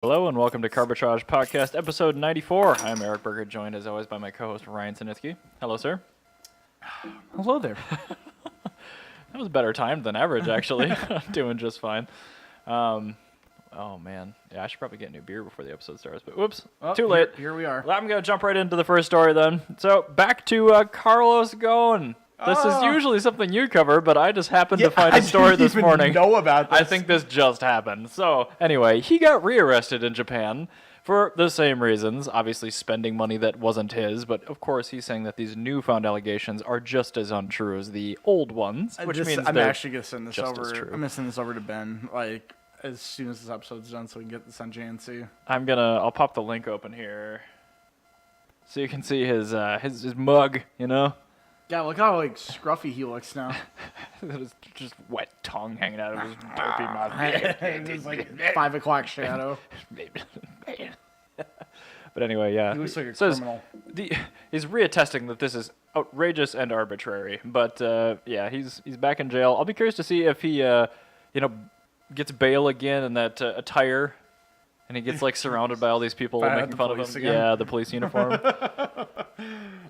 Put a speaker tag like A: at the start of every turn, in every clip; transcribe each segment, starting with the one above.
A: Hello and welcome to Carbitrage Podcast, episode 94. I'm Eric Berger, joined as always by my co-host Ryan Sinitsky. Hello, sir.
B: Hello there.
A: That was better timed than average, actually. I'm doing just fine. Oh, man. Yeah, I should probably get a new beer before the episode starts, but whoops, too late.
B: Here we are.
A: Well, I'm going to jump right into the first story then. So, back to Carlos Ghosen. This is usually something you cover, but I just happened to find a story this morning.
B: I didn't even know about this.
A: I think this just happened. So, anyway, he got rearrested in Japan for the same reasons, obviously spending money that wasn't his, but of course he's saying that these newfound allegations are just as untrue as the old ones, which means
B: I'm
A: they're
B: actually going to send this
A: just as
B: over.
A: true.
B: I'm going to send this over to Ben, like, as soon as this episode's done so we can get this on JNC.
A: I'll pop the link open here so you can see his mug, you know?
B: Yeah, look how, like, scruffy he looks now.
A: His just wet tongue hanging out of his dopey mouth.
B: It's like 5 o'clock shadow.
A: But anyway, yeah.
B: He looks like a
A: Says
B: criminal.
A: He's reattesting that this is outrageous and arbitrary. But yeah, he's back in jail. I'll be curious to see if he gets bail again in that attire, and he gets like surrounded by all these people making fun of him.
B: Again.
A: Yeah, the police uniform.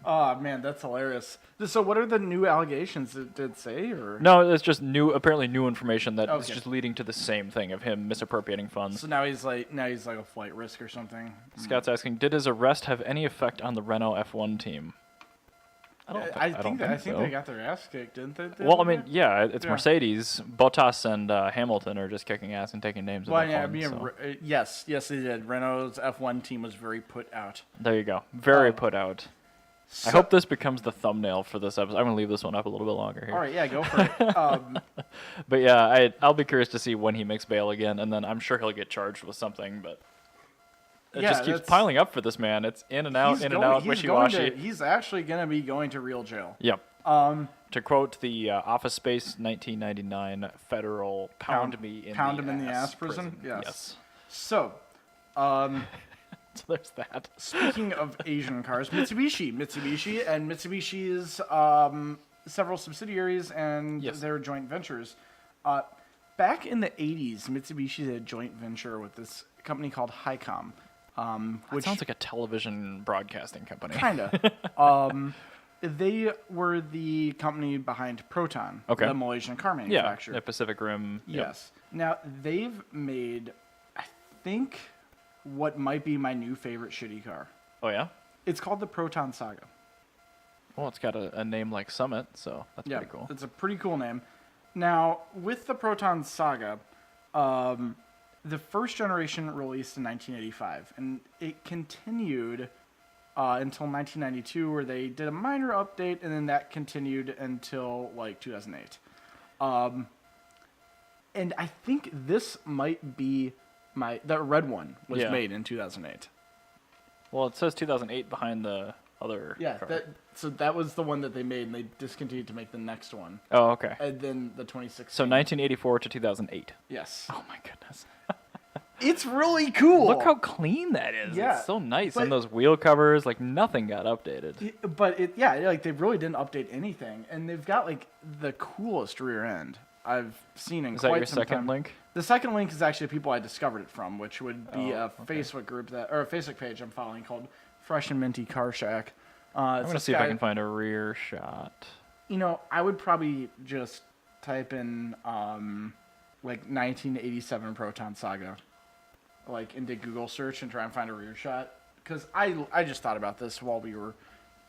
B: Oh, man, that's hilarious. So what are the new allegations? Did it say? Or?
A: No, it's just apparently new information that is
B: Okay.
A: just leading to the same thing of him misappropriating funds.
B: So now he's like a flight risk or something.
A: Scott's asking, did his arrest have any effect on the Renault F1 team?
B: I think
A: so.
B: they got their ass kicked, didn't they?
A: Well, I mean, yeah, it's
B: Yeah.
A: Mercedes. Bottas and Hamilton are just kicking ass and taking names.
B: Well,
A: in
B: yeah,
A: their phones, so.
B: yes, they did. Renault's F1 team was very put out.
A: There you go. Very
B: Um,
A: put out.
B: So,
A: I hope this becomes the thumbnail for this episode. I'm going to leave this one up a little bit longer here.
B: All right, yeah, go for it.
A: But yeah, I'll be curious to see when he makes bail again, and then I'm sure he'll get charged with something, but it
B: Yeah,
A: just keeps
B: that's-
A: piling up for this man. It's in and out, wishy-washy.
B: He's actually going to be going to real jail.
A: Yep.
B: Um,
A: To quote the Office Space 1999 federal pound me in
B: pound
A: the
B: him in the ass
A: prison.
B: prison?
A: Yes.
B: So,
A: So there's that.
B: speaking of Asian cars, Mitsubishi, and Mitsubishi's several subsidiaries and
A: Yes.
B: their joint ventures. Back in the 80s, Mitsubishi had a joint venture with this company called Hicom.
A: Which sounds like a television broadcasting company.
B: Kinda. They were the company behind Proton,
A: Okay.
B: the Malaysian car
A: Yeah,
B: manufacturer.
A: yeah, Pacific Rim. Yep.
B: Yes. Now, they've made, I think, what might be my new favorite shitty car.
A: Oh, yeah?
B: It's called the Proton Saga.
A: Well, it's got a name like Summit, so that's
B: Yeah,
A: pretty cool.
B: it's a pretty cool name. Now, with the Proton Saga, the first generation released in 1985, and it continued until 1992, where they did a minor update, and then that continued until like 2008. And I think this might be that red one was
A: Yeah.
B: made in 2008.
A: Well, it says 2008 behind the other
B: Yeah,
A: car.
B: so that was the one that they made, and they discontinued to make the next one,
A: Oh, okay.
B: and then the 2016.
A: So 1984 to 2008.
B: Yes.
A: Oh, my goodness.
B: It's really cool.
A: Look how clean that is.
B: Yeah,
A: It's so nice.
B: but-
A: And those wheel covers, like nothing got updated.
B: But like they really didn't update anything, and they've got like the coolest rear end I've seen in
A: Is that
B: quite
A: your
B: some
A: second
B: time.
A: link?
B: The second link is actually people I discovered it from, which would be
A: Oh,
B: a
A: okay.
B: Facebook group or a Facebook page I'm following called Fresh and Minty Car Shack.
A: I'm going to see if I can find a rear shot.
B: You know, I would probably just type in like 1987 Proton Saga, like into Google search and try and find a rear shot. Because I just thought about this while we were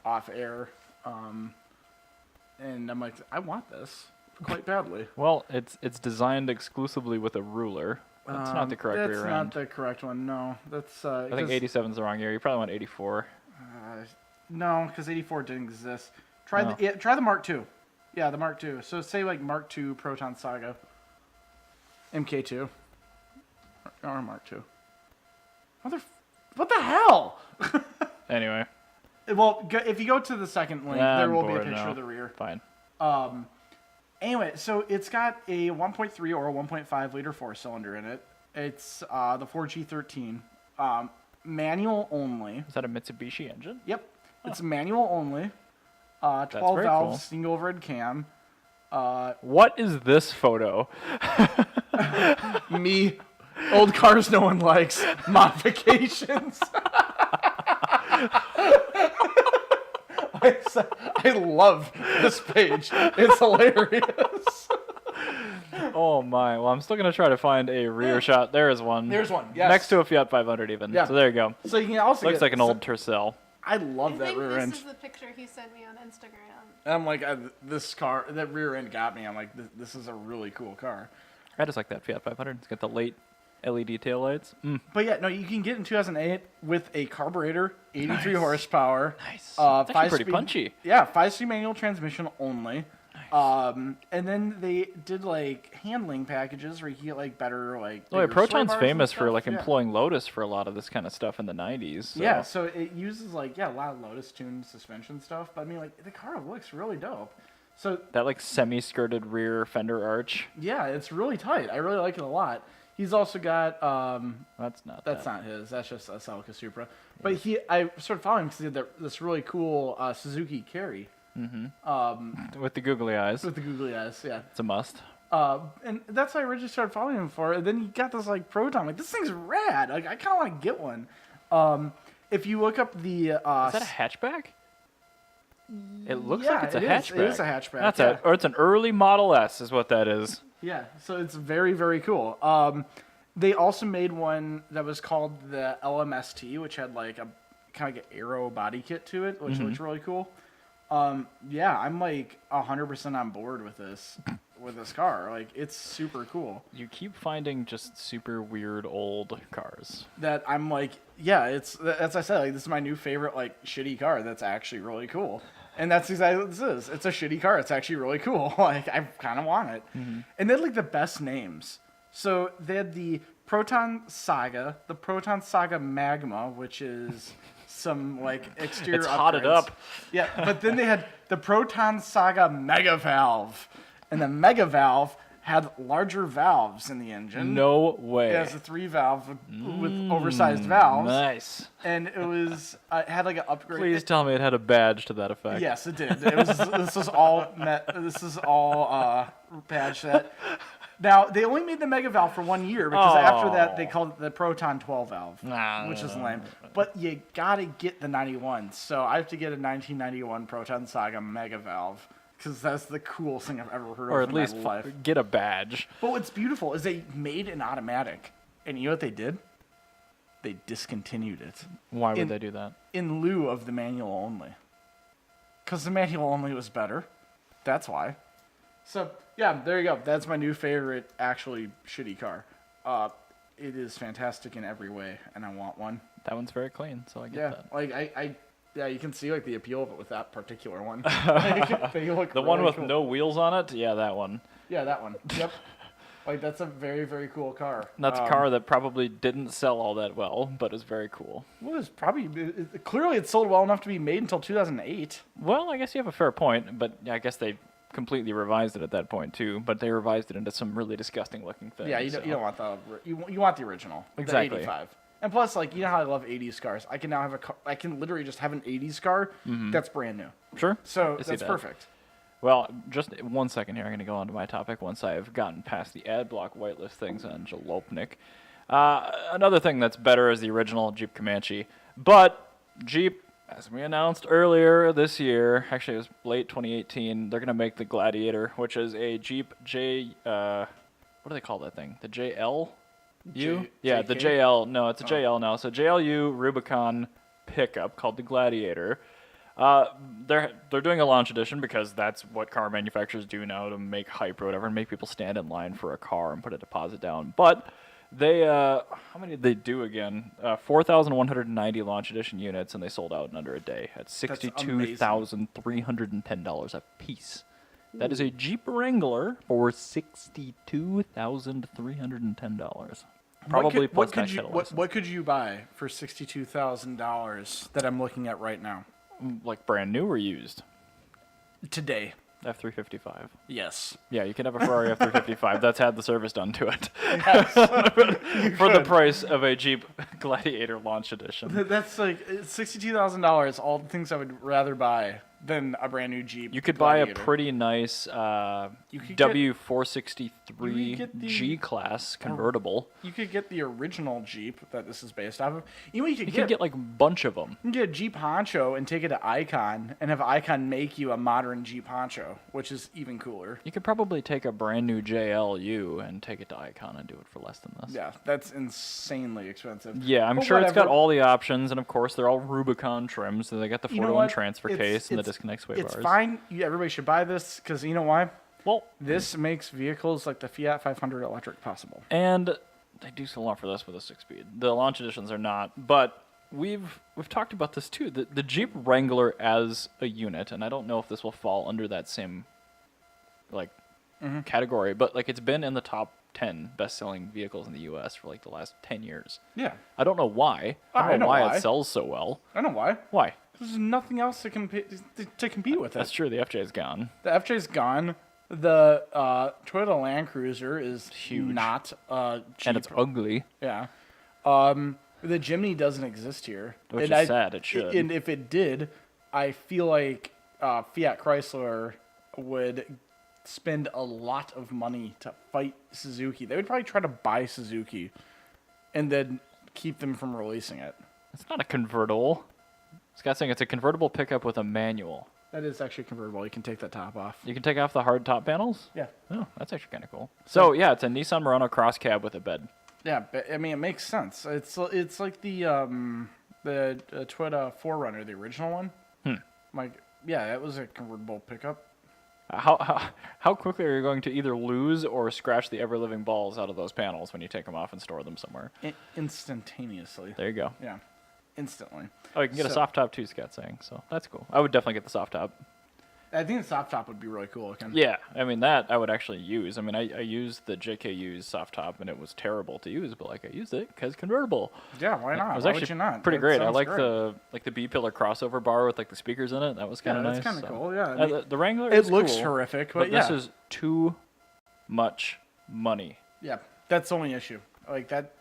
B: off air, and I'm like, I want this quite badly.
A: Well, it's designed exclusively with a ruler. That's not the correct rear
B: That's
A: end.
B: not the correct one. No, that's.
A: I think 87 is the wrong year. You probably want 84.
B: No, because 84 didn't exist. Try
A: No.
B: try the Mark II. Yeah, the Mark II. So say like Mark II Proton Saga. MK2. Or Mark II. What the hell?
A: Anyway.
B: Well, if you go to the second link,
A: Nah,
B: there
A: I'm
B: will be a
A: bored
B: picture
A: now.
B: of the rear.
A: Fine.
B: Anyway, so it's got a 1.3 or a 1.5 liter four-cylinder in it. It's the 4G13. Manual only.
A: Is that a Mitsubishi engine?
B: Yep. It's manual only. 12
A: very
B: valve
A: cool.
B: single overhead cam.
A: What is this photo?
B: Me Old cars no one likes. Modifications. I love this page. It's hilarious.
A: Oh my! Well, I'm still gonna try to find a rear shot. There is one.
B: There's one. Yes.
A: Next to a Fiat 500, even.
B: Yeah.
A: So there you go.
B: So you can also
A: Looks like an old Tercel.
B: I love that rear end.
C: This is the picture he sent me on Instagram.
B: And I'm like, this car, that rear end got me. I'm like, this is a really cool car.
A: I just like that Fiat 500. It's got the late LED taillights.
B: But yeah, no, you can get in 2008 with a carburetor, 83 horsepower.
A: Nice.
B: It's
A: actually pretty punchy.
B: Yeah, 5-speed manual transmission only. Nice. And then they did like handling packages where you get like better like.
A: Oh, yeah,
B: bigger sway
A: Proton's
B: bars
A: famous
B: and
A: for
B: stuff.
A: like employing Lotus for a lot of this kind of stuff in the 90s. So.
B: Yeah, so it uses like a lot of Lotus tuned suspension stuff. But I mean, like the car looks really dope. So
A: that like semi-skirted rear fender arch.
B: yeah, it's really tight. I really like it a lot. He's also got
A: That's not.
B: that's not his. That's just a Celica Supra. But I started following him because he had this really cool Suzuki Carry.
A: With the googly eyes.
B: With the googly eyes, yeah.
A: It's a must.
B: And that's what I originally started following him for. And then he got this like Proton. Like, this thing's rad. Like, I kind of want to get one. If you look up the
A: Is that a hatchback? It looks
B: yeah,
A: like it's a
B: it is.
A: hatchback.
B: It is a hatchback.
A: That's
B: yeah.
A: or it's an early Model S, is what that is.
B: Yeah, so it's very, very cool. They also made one that was called the LMST, which had like a kind of like an aero body kit to it, which looks really cool. Yeah, I'm like 100% on board with this car. Like, it's super cool.
A: You keep finding just super weird old cars.
B: That I'm like, yeah, it's as I said, like this is my new favorite like shitty car that's actually really cool. And that's exactly what this is. It's a shitty car. It's actually really cool. Like, I kind of want it. And they had like the best names. So they had the Proton Saga, the Proton Saga Magma, which is some like exterior
A: It's hotted
B: upgrades.
A: up.
B: Yeah, but then they had the Proton Saga Mega Valve. And the Mega Valve had larger valves in the engine.
A: No way.
B: It has a 3-valve with oversized valves.
A: Nice.
B: And it was it had like an upgrade.
A: Please tell me it had a badge to that effect.
B: Yes, it did. It was. This is all badge set. Now they only made the Mega Valve for 1 year because after that they called it the Proton 12 valve, which is lame. But you gotta get the 91. So I have to get a 1991 Proton Saga Mega Valve because that's the coolest thing I've ever heard
A: Or
B: of
A: at
B: in
A: least
B: my life.
A: get a badge.
B: But what's beautiful is they made an automatic, and you know what they did? They discontinued it
A: Why would they do that?
B: in lieu of the manual only. Because the manual only was better. That's why. So, yeah, there you go. That's my new favorite, actually shitty car. It is fantastic in every way, and I want one.
A: That one's very clean, so I get
B: Yeah,
A: that.
B: like yeah, you can see like the appeal of it with that particular one. They look
A: The one
B: really
A: with
B: cool.
A: no wheels on it? Yeah, that one.
B: Yeah, that one. Yep. Like, that's a very, very cool car.
A: That's a car that probably didn't sell all that well, but is very cool.
B: Well, it's probably clearly it sold well enough to be made until 2008.
A: Well, I guess you have a fair point, but I guess they completely revised it at that point too. But they revised it into some really disgusting looking things.
B: Yeah, you don't want the you want the original,
A: Exactly.
B: the 85. And plus, like, you know how I love 80s cars. I can now have a car. I can literally just have an 80s car that's brand new.
A: Sure.
B: So
A: I see
B: that's
A: that.
B: perfect.
A: Well, just 1 second here. I'm going to go on to my topic once I've gotten past the ad block whitelist things on Jalopnik. Another thing that's better is the original Jeep Comanche. But Jeep, as we announced earlier this year, actually it was late 2018, they're going to make the Gladiator, which is a Jeep what do they call that thing? The JL? Yeah, the
B: JK?
A: JL. No, it's a JL now. So JLU Rubicon pickup called the Gladiator. They're doing a launch edition because that's what car manufacturers do now to make hype or whatever and make people stand in line for a car and put a deposit down. But they how many did they do again? 4,190 launch edition units, and they sold out in under a day at $62,310 a piece. That is a Jeep Wrangler for $62,310. Probably
B: what could you buy for $62,000 that I'm looking at right now?
A: Like brand new or used?
B: Today.
A: F355.
B: Yes.
A: Yeah, you can have a Ferrari F355 that's had the service done to it
B: Yes.
A: for the price of a Jeep Gladiator launch edition.
B: That's like $62,000. All the things I would rather buy than a brand new Jeep.
A: You could buy a
B: Gladiator.
A: pretty nice
B: You could get-
A: W463
B: the-
A: G-Class convertible.
B: You could get the original Jeep that this is based off of. You know what you
A: You
B: could
A: could get like a bunch of them.
B: You can get a Jeep Honcho and take it to Icon and have Icon make you a modern Jeep Honcho, which is even cooler.
A: You could probably take a brand new JLU and take it to Icon and do it for less than this.
B: Yeah, that's insanely expensive.
A: Yeah, I'm
B: But
A: sure it's got
B: whatever.
A: all the options, and of course they're all Rubicon trims. So they got the
B: You know
A: 4-to-1
B: what?
A: transfer
B: It's-
A: case and the
B: it's-
A: disconnect sway
B: It's
A: bars.
B: fine. Everybody should buy this because you know why?
A: Well,
B: This makes vehicles like the Fiat 500 electric possible.
A: and they do still offer this with a 6-speed. The launch editions are not, but we've talked about this too. The Jeep Wrangler as a unit, and I don't know if this will fall under that same like category, but like it's been in the top 10 best-selling vehicles in the U.S. for like the last 10 years.
B: Yeah,
A: I don't know why.
B: I
A: I don't know
B: know
A: why
B: why.
A: it sells so well.
B: I know why.
A: Why?
B: There's nothing else to compete with
A: That's
B: it.
A: true. The FJ's gone.
B: The FJ's gone. The Toyota Land Cruiser is
A: Huge.
B: not Jeep.
A: And it's ugly.
B: Yeah. The Jimny doesn't exist here.
A: Which
B: And
A: is sad, it should.
B: And if it did, I feel like Fiat Chrysler would spend a lot of money to fight Suzuki. They would probably try to buy Suzuki and then keep them from releasing it.
A: It's not a convertible. Scott's saying it's a convertible pickup with a manual.
B: That is actually convertible. You can take that top off.
A: You can take off the hard top panels?
B: Yeah.
A: Oh, that's actually kind of cool. So, yeah, it's a Nissan Murano cross cab with a bed.
B: Yeah, but, I mean, it makes sense. It's like the Toyota 4Runner, the original one. Like, yeah, that was a convertible pickup.
A: How quickly are you going to either lose or scratch the ever-living balls out of those panels when you take them off and store them somewhere?
B: Instantaneously.
A: There you go.
B: Yeah, instantly.
A: Oh, you can get a
B: So-
A: soft top too, Scott's saying. So that's cool. I would definitely get the soft top.
B: I think the soft top would be really cool looking.
A: Yeah, I mean, that I would actually use. I mean, I used the JKU's soft top, and it was terrible to use, but, like, I used it because convertible.
B: Yeah, why not?
A: It was
B: Why
A: actually
B: would you not?
A: pretty
B: That
A: great. I
B: sounds
A: like
B: great.
A: the B-pillar crossover bar with, like, the speakers in it. That was kind of
B: Yeah,
A: nice.
B: that's kinda
A: so.
B: cool, yeah. I mean,
A: the Wrangler
B: It
A: is
B: looks
A: cool,
B: horrific,
A: but
B: but yeah.
A: this is too much money.
B: Yeah, that's the only issue. Like that.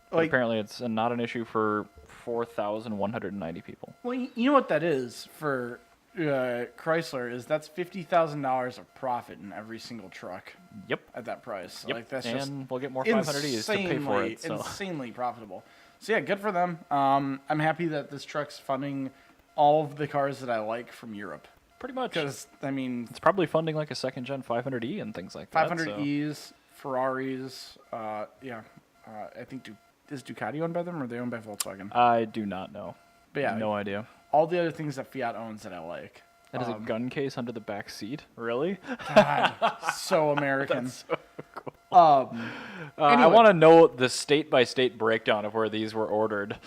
A: But
B: Like,
A: apparently, it's not an issue for 4,190 people.
B: well, you know what that is for Chrysler is that's $50,000 of profit in every single truck
A: Yep.
B: at that price.
A: Yep.
B: Like that's
A: and
B: just
A: we'll get more 500Es to pay for it. So.
B: insanely profitable. So yeah, good for them. I'm happy that this truck's funding all of the cars that I like from Europe.
A: Pretty much.
B: Because I mean,
A: It's probably funding like a second-gen 500E and things like that.
B: 500Es, Ferraris. I think is Ducati owned by them or are they owned by Volkswagen?
A: I do not know.
B: But yeah,
A: No idea.
B: all the other things that Fiat owns that I like.
A: That is a gun case under the back seat. Really?
B: God, so American.
A: That's so cool. I
B: Anyway.
A: want to know the state-by-state breakdown of where these were ordered.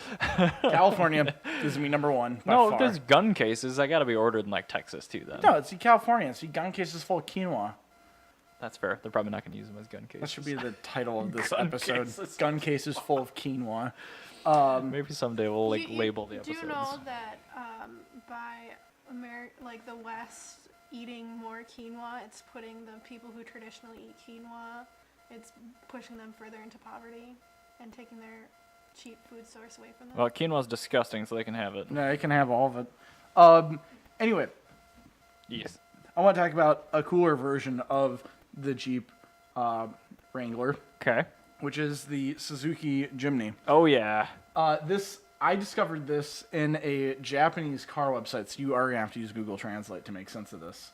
B: California is me number one. By
A: No,
B: far.
A: if there's gun cases, I got to be ordered in like Texas too. Then
B: No, it's California. It's gun cases full of quinoa.
A: that's fair. They're probably not going to use them as gun cases.
B: That should be the title of this
A: Gun
B: episode.
A: cases.
B: Gun cases full of quinoa.
A: Maybe someday we'll like
C: You-
A: label the
C: Do
A: episodes.
C: you know that by like the West eating more quinoa, it's putting the people who traditionally eat quinoa, it's pushing them further into poverty and taking their cheap food source away from them.
A: Well, quinoa's disgusting, so they can have it.
B: No, they can have all of it. Anyway,
A: Yes.
B: I want to talk about a cooler version of the Jeep Wrangler,
A: Okay.
B: which is the Suzuki Jimny.
A: Oh yeah.
B: I discovered this in a Japanese car website, so you are gonna have to use Google Translate to make sense of this.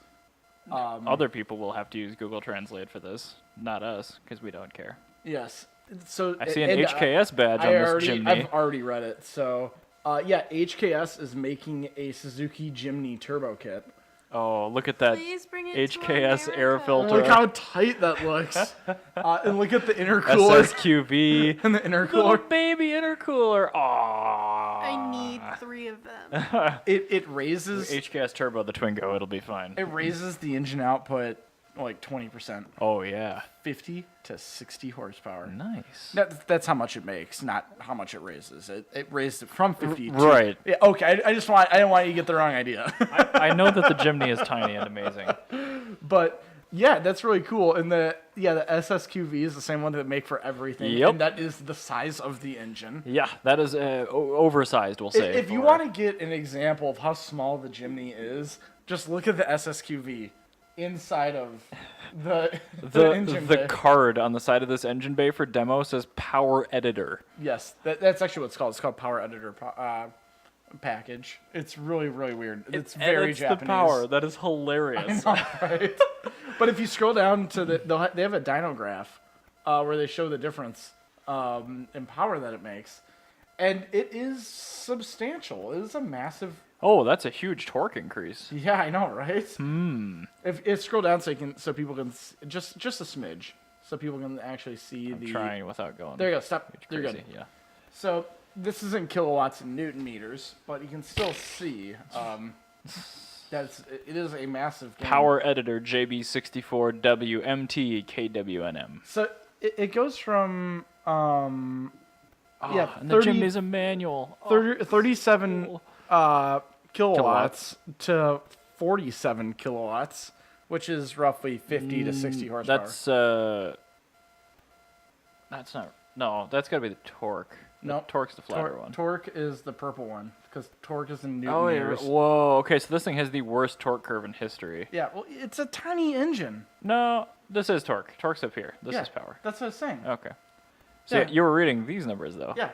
A: Other people will have to use Google Translate for this, not us, because we don't care.
B: Yes. So
A: I see an
B: and
A: HKS badge on this Jimny.
B: I've already read it. So HKS is making a Suzuki Jimny turbo kit.
A: Oh, look at that
C: Please bring it
A: HKS
C: to
A: air
C: America.
A: filter.
B: Look how tight that looks. And look at the intercooler
A: SSQV.
B: and the
A: Little
B: intercooler.
A: baby intercooler. Aww.
C: I need 3 of them.
B: It raises
A: HKS Turbo, the Twingo. It'll be fine.
B: it raises the engine output like 20%,
A: Oh yeah.
B: 50 to 60 horsepower.
A: Nice.
B: That's how much it makes, not how much it raises. It raised it from 50 to...
A: right.
B: Yeah, okay, I didn't want you to get the wrong idea.
A: I know that the Jimny is tiny and amazing.
B: But yeah, that's really cool. And the SSQV is the same one that they make for everything.
A: Yep.
B: And that is the size of the engine.
A: Yeah, that is oversized, we'll say.
B: If you want to get an example of how small the Jimny is, Just look at the SSQV inside of the engine
A: The
B: bay.
A: card on the side of this engine bay for demo says Power Editor.
B: Yes, that's actually what it's called. It's called Power Editor package. It's really, really weird. It's very
A: edits
B: Japanese.
A: the power. That is hilarious.
B: I know, right? But if you scroll down to they have a dyno graph where they show the difference in power that it makes, and it is substantial. It is a massive.
A: Oh, that's a huge torque increase.
B: Yeah, I know, right? If scroll down so people can just a smidge, so people can actually see
A: I'm trying without going.
B: There you go. Stop. You're
A: crazy.
B: good.
A: Yeah.
B: So this isn't kilowatts and newton meters, but you can still see that it is a massive gain.
A: Power Editor JB64WMT KWNM.
B: So it goes from
A: And the
B: 30
A: Jimny's a manual.
B: 37
A: cool.
B: kilowatts to 47 kilowatts, which is roughly 50 to 60 horsepower.
A: That's not. No, that's got to be the torque.
B: No,
A: torque's the flatter one.
B: Torque is the purple one because torque is in newton
A: Oh, yeah.
B: meters.
A: Whoa. Okay, so this thing has the worst torque curve in history.
B: Yeah, well, it's a tiny engine.
A: No, this is torque. Torque's up here. This is power.
B: That's what I was saying.
A: Okay. So
B: Yeah.
A: you were reading these numbers though.
B: Yeah,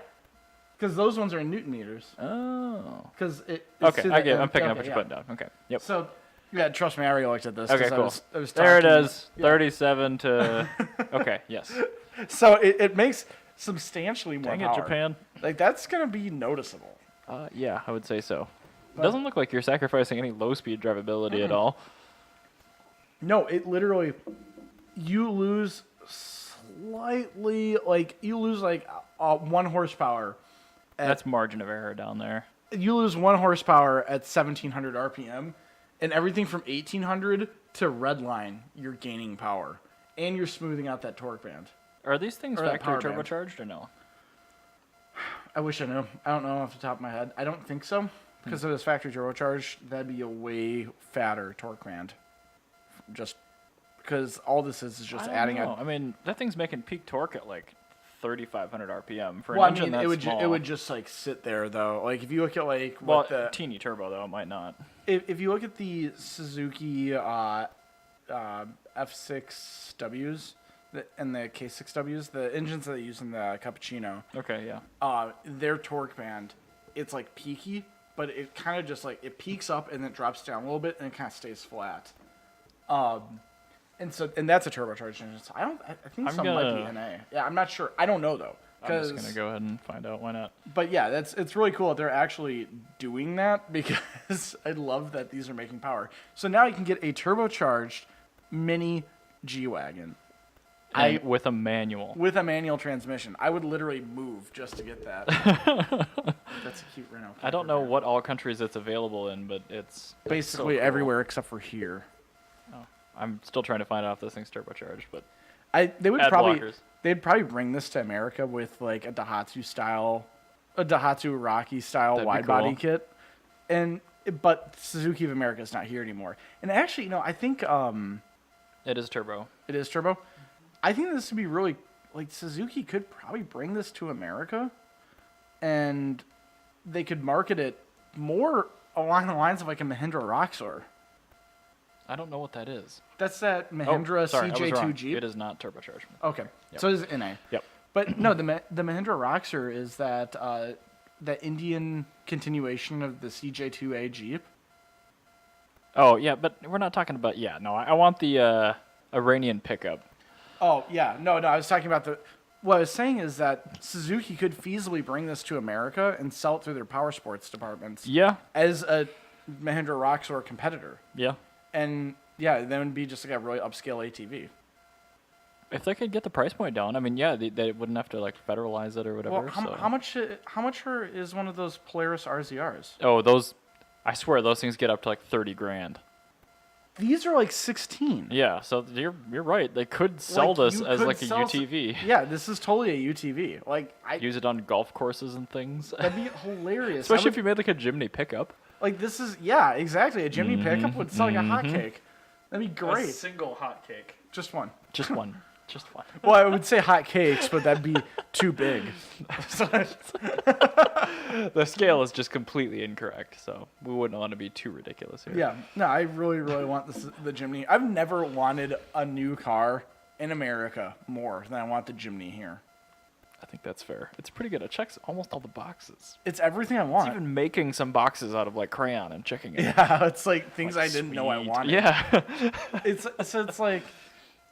B: because those ones are in newton meters.
A: Oh.
B: Because it's
A: Okay,
B: to
A: I
B: the
A: get. I'm
B: end-
A: picking up
B: okay,
A: what you're
B: yeah.
A: putting down. Okay. Yep.
B: So, yeah, trust me, I already looked at this.
A: Okay,
B: 'cause
A: cool.
B: I was
A: There it
B: talking-
A: is.
B: yeah.
A: 37 to. Okay. Yes.
B: So it makes substantially more
A: Dang
B: power.
A: it, Japan.
B: Like that's gonna be noticeable.
A: Yeah, I would say so. It
B: But-
A: doesn't look like you're sacrificing any low-speed drivability at all.
B: No, it literally, you lose slightly, like you lose like 1 horsepower.
A: That's margin of error down there.
B: You lose 1 horsepower at 1700 RPM, and everything from 1800 to red line, you're gaining power, and you're smoothing out that torque band.
A: Are these things
B: Or that
A: factory
B: power band.
A: turbocharged or no?
B: I wish I knew. I don't know off the top of my head. I don't think so. Because if it was factory turbocharged, that'd be a way fatter torque band. Just because all this is just adding
A: I mean, that thing's making peak torque at like 3,500 RPM for an
B: Well, I
A: engine
B: mean,
A: that's
B: it would
A: small.
B: it would just like sit there though. Like if you look at like
A: well,
B: what the
A: teeny turbo though, it might not.
B: if you look at the Suzuki F6Ws and the K6Ws, the engines that they use in the Cappuccino,
A: Okay, yeah.
B: their torque band, it's like peaky, but it kind of just like it peaks up and then drops down a little bit and it kind of stays flat. And that's a turbocharged engine. So I think
A: I'm
B: some might be
A: gonna-
B: NA. Yeah, I'm not sure. I don't know though.
A: I'm just gonna go ahead and find out. Why not?
B: But yeah, it's really cool that they're actually doing that because I love that these are making power. So now you can get a turbocharged mini G-Wagon
A: With a manual.
B: with a manual transmission. I would literally move just to get that. That's a cute Renault.
A: I don't know what all countries it's available in, but it's
B: Basically
A: so cool.
B: everywhere except for here.
A: I'm still trying to find out if this thing's turbocharged, but
B: They would
A: Ad
B: probably
A: blockers.
B: they'd probably bring this to America with like a Daihatsu Rocky style
A: That'd be
B: wide body
A: cool.
B: kit, but Suzuki of America is not here anymore. And actually, I think
A: it is turbo.
B: it is turbo. I think this would be really like Suzuki could probably bring this to America, and they could market it more along the lines of like a Mahindra Roxor.
A: I don't know what that is.
B: That's that Mahindra
A: sorry, I was wrong.
B: CJ2 Jeep.
A: It is not turbocharged.
B: Okay,
A: Yep.
B: so it is NA.
A: Yep.
B: But no, the Mahindra Roxor is that that Indian continuation of the CJ2A Jeep.
A: Oh yeah, but we're not talking about. Yeah, no, I want the Iranian pickup.
B: Oh yeah, no, I was talking about what I was saying is that Suzuki could feasibly bring this to America and sell it through their power sports departments
A: Yeah,
B: as a Mahindra Roxor competitor.
A: yeah.
B: And yeah, then it'd be just like a really upscale ATV.
A: If they could get the price point down, I mean, yeah, they wouldn't have to like federalize it or whatever.
B: Well,
A: so.
B: how much is one of those Polaris RZRs?
A: Oh, those! I swear those things get up to like 30 grand.
B: These are like 16.
A: Yeah, so you're right. They could sell
B: Like,
A: this
B: you
A: as
B: could
A: like a
B: sell
A: UTV.
B: Yeah, this is totally a UTV. Like
A: Use it on golf courses and things.
B: that'd be hilarious.
A: Especially if you made like a Jimny pickup.
B: like this is exactly. A Jimny pickup would sell like a hotcake. That'd be great.
A: single hot cake.
B: Just one.
A: Just one. Just one.
B: Well, I would say hot cakes, but that'd be too big. So
A: The scale is just completely incorrect, so we wouldn't want to be too ridiculous here.
B: Yeah, no, I really, really want the Jimny. I've never wanted a new car in America more than I want the Jimny here.
A: I think that's fair. It's pretty good. It checks almost all the boxes.
B: It's everything I want.
A: It's even making some boxes out of like crayon and checking it.
B: Yeah, it's like things
A: Like,
B: I didn't know I
A: sweet.
B: wanted.
A: Yeah.
B: It's like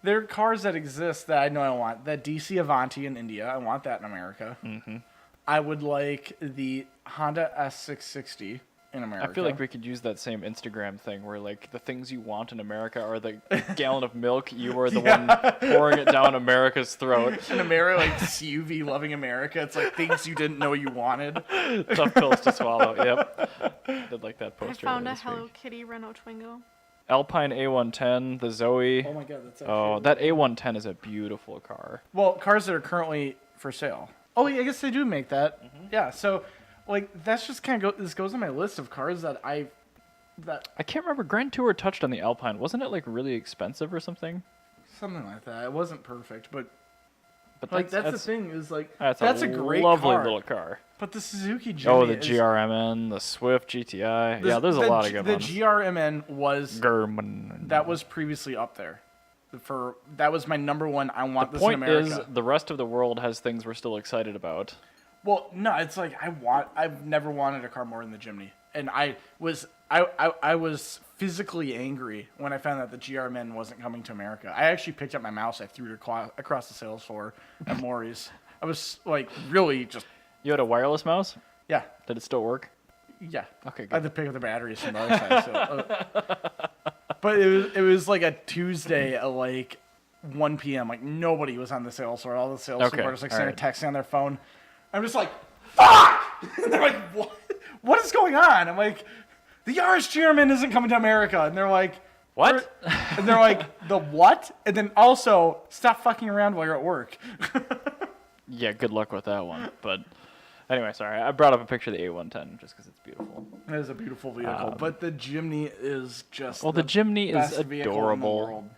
B: there are cars that exist that I know I want. That DC Avanti in India, I want that in America.
A: Mm-hmm.
B: I would like the Honda S660 in America.
A: I feel like we could use that same Instagram thing where like the things you want in America are the gallon of milk. You are the one pouring it down America's throat.
B: in America, like CUV loving America, it's like things you didn't know you wanted.
A: Tough pills to swallow. Yep. Did like that
C: I
A: poster.
C: found a
A: earlier this
C: Hello
A: week.
C: Kitty Renault Twingo.
A: Alpine A110, the Zoe.
B: Oh my god, that's actually
A: Oh, that A110 is a beautiful car.
B: Well, cars that are currently for sale. Oh, yeah, I guess they do make that.
A: Mm-hmm.
B: Yeah, so like that's just kind of this goes on my list of cars that
A: I can't remember. Grand Tour touched on the Alpine. Wasn't it like really expensive or something?
B: something like that. It wasn't perfect, but
A: But
B: like that's the thing is like
A: That's
B: a
A: a
B: great
A: lovely
B: car.
A: little car.
B: But the Suzuki Jimny
A: Oh, the
B: is-
A: GRMN, the Swift GTI. Yeah, there's a lot of good
B: the
A: ones.
B: GRMN was
A: German.
B: that was previously up there. That was my number one. I want
A: The
B: this in
A: point is,
B: America.
A: the rest of the world has things we're still excited about.
B: Well, no, it's like I've never wanted a car more than the Jimny, and I was physically angry when I found out the GRMN wasn't coming to America. I actually picked up my mouse, I threw it across the sales floor at Maury's. I was like really just
A: You had a wireless mouse?
B: yeah.
A: Did it still work?
B: Yeah.
A: Okay,
B: I had
A: good.
B: to pick up the batteries from the other side. So, but it was like a Tuesday at like 1 p.m. Like nobody was on the sales floor. All the sales
A: Okay,
B: supporters like
A: all
B: sitting
A: right.
B: texting on their phone. I'm just like, fuck! And they're like, what? What is going on? I'm like, the Yaris GRMN isn't coming to America. And they're like,
A: What?
B: and they're like, the what? And then also, stop fucking around while you're at work.
A: Yeah, good luck with that one. But anyway, sorry. I brought up a picture of the A110 just because it's beautiful.
B: It is a beautiful vehicle, but the Jimny is just
A: Well, the Jimny is
B: best vehicle in the
A: adorable.
B: world.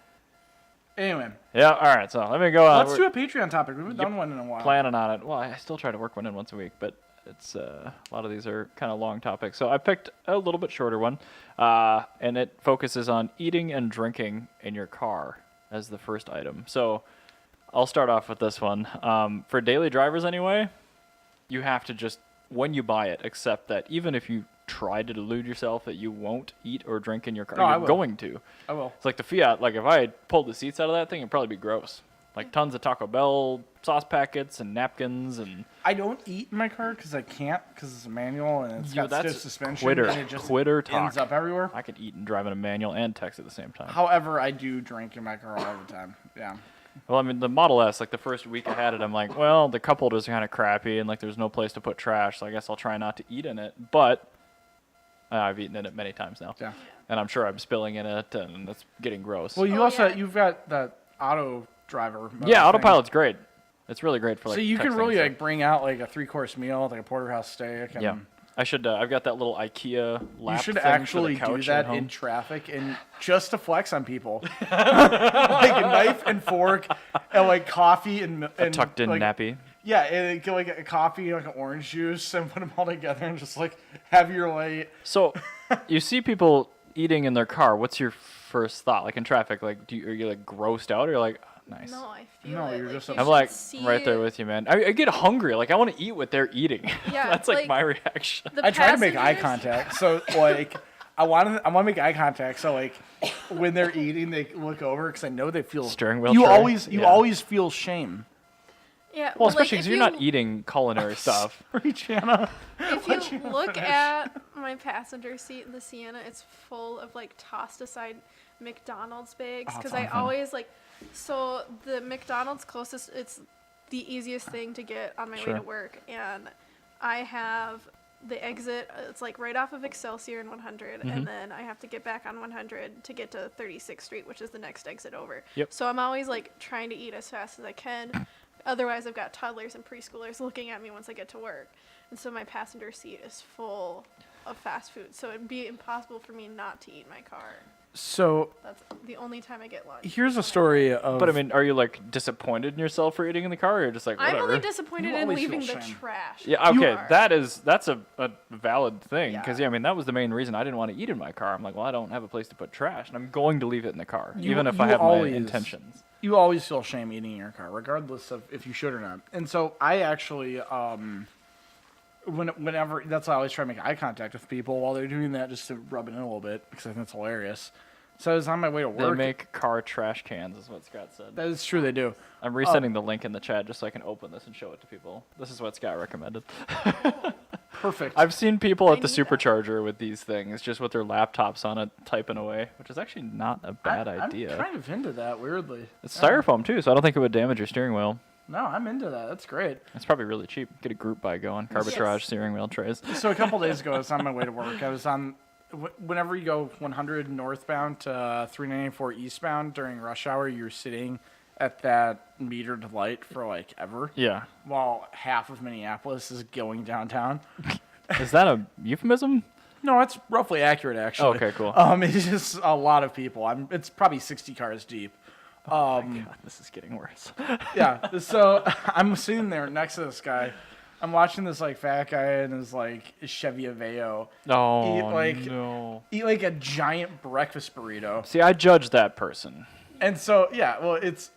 B: Anyway,
A: Yeah, all right. So let me go on.
B: let's do a Patreon topic. We haven't done one in a while.
A: Planning on it. Well, I still try to work one in once a week, but it's a lot of these are kind of long topics. So I picked a little bit shorter one, and it focuses on eating and drinking in your car as the first item. So I'll start off with this one. For daily drivers anyway, you have to just, when you buy it, accept that even if you try to delude yourself that you won't eat or drink in your car,
B: No, I
A: you're
B: will.
A: going to.
B: I will.
A: It's like the Fiat. Like if I had pulled the seats out of that thing, it'd probably be gross. Like tons of Taco Bell sauce packets and napkins and
B: I don't eat in my car because I can't because it's a manual and it's
A: Yo,
B: got
A: that's
B: stiff suspension
A: quitter-
B: and it just
A: quitter
B: ends
A: talk.
B: up everywhere.
A: I could eat and drive in a manual and text at the same time.
B: However, I do drink in my car all the time. Yeah.
A: Well, I mean, the Model S, like the first week I had it, I'm like, well, the cup holders are kind of crappy and like there's no place to put trash, so I guess I'll try not to eat in it. But I've eaten in it many times now.
B: Yeah.
A: And I'm sure I'm spilling in it and it's getting gross.
B: Well, you
C: Oh,
B: also
C: yeah.
B: you've got that auto driver. mode
A: yeah,
B: thing.
A: Autopilot's great. It's really great for like
B: So you can
A: texting
B: really
A: and
B: like bring out like a 3-course meal, like a porterhouse steak. And
A: stuff. Yeah. I should. I've got that little IKEA lap
B: You should
A: thing for
B: actually
A: the
B: do
A: couch
B: that
A: at home.
B: in traffic and just to flex on people. Like a knife and fork and like coffee and
A: tucked in
B: like,
A: nappy.
B: Yeah, and get like a coffee, like an orange juice, and put them all together and just like have your like.
A: So, you see people eating in their car. What's your first thought? Like in traffic, like are you like grossed out or you're like, oh, nice?
C: No, I feel
B: No,
C: it.
B: you're
C: like,
B: just
C: you
B: a-
A: I'm
C: should
A: like
C: see
A: right there
C: it.
A: with you, man. I get hungry. Like I want to eat what they're eating.
C: Yeah,
A: That's like
C: like,
A: my reaction.
C: The
B: I try to make eye
C: passengers-
B: contact, so like I want to make eye contact, so like when they're eating, they look over because I know they feel
A: Steering wheel
B: You
A: tray?
B: always
A: Yeah.
B: always feel shame.
C: Yeah,
A: Well,
C: like,
A: especially
C: if
A: because you're not eating culinary stuff.
B: Reach Hannah.
C: If you look at my passenger seat in the Sienna, it's full of like tossed aside McDonald's bags
B: Oh,
C: because
B: it's
C: I
B: awesome.
C: always like. So the McDonald's closest, it's the easiest thing to get on my way
A: Sure.
C: to work, and I have the exit. It's like right off of Excelsior and 100,
A: Mm-hmm.
C: and then I have to get back on 100 to get to 36th Street, which is the next exit over.
A: Yep.
C: So I'm always like trying to eat as fast as I can. Otherwise, I've got toddlers and preschoolers looking at me once I get to work. And so my passenger seat is full of fast food. So it'd be impossible for me not to eat in my car.
B: So
C: That's the only time I get lunch.
B: here's a story of.
A: But I mean, are you like disappointed in yourself for eating in the car, or you're just like
C: I'm
A: whatever?
C: only disappointed
B: You
C: in
B: always
C: leaving
B: feel
C: the
B: shame.
C: trash.
A: Yeah,
C: in the
A: okay,
C: car.
A: that's a valid thing because
C: Yeah.
A: I mean that was the main reason I didn't want to eat in my car. I'm like, well, I don't have a place to put trash, and I'm going to leave it in the car,
B: You-
A: even if I
B: you
A: have
B: always-
A: my intentions.
B: You always feel shame eating in your car, regardless of if you should or not. And so I actually, whenever that's why I always try to make eye contact with people while they're doing that, just to rub it in a little bit because I think it's hilarious. So I was on my way to
A: They
B: work.
A: make car trash cans, is what Scott said.
B: That is true, they do.
A: I'm resending the link in the chat just so I can open this and show it to people. This is what Scott recommended.
B: Perfect.
A: I've seen people
C: I
A: at the
C: need that.
A: supercharger with these things, just with their laptops on it, typing away, which is actually not a bad idea.
B: I'm kind of into that, weirdly.
A: It's styrofoam too, so I don't think it would damage your steering wheel.
B: No, I'm into that. That's great.
A: It's probably really cheap. Get a group buy going. Carbitrage
C: Yes.
A: steering wheel trays.
B: So a couple days ago, I was on my way to work. I was on, whenever you go 100 northbound to 394 eastbound during rush hour, you're sitting at that metered light for like ever,
A: Yeah.
B: while half of Minneapolis is going downtown.
A: Is that a euphemism?
B: No, that's roughly accurate, actually.
A: Okay, cool.
B: It's just a lot of people. It's probably 60 cars deep.
A: God, this is getting worse.
B: Yeah. So I'm sitting there next to this guy. I'm watching this like fat guy in his like Chevy Aveo
A: Oh,
B: Eat, like-
A: no.
B: eat like a giant breakfast burrito.
A: See, I judge that person.
B: And so yeah, well it's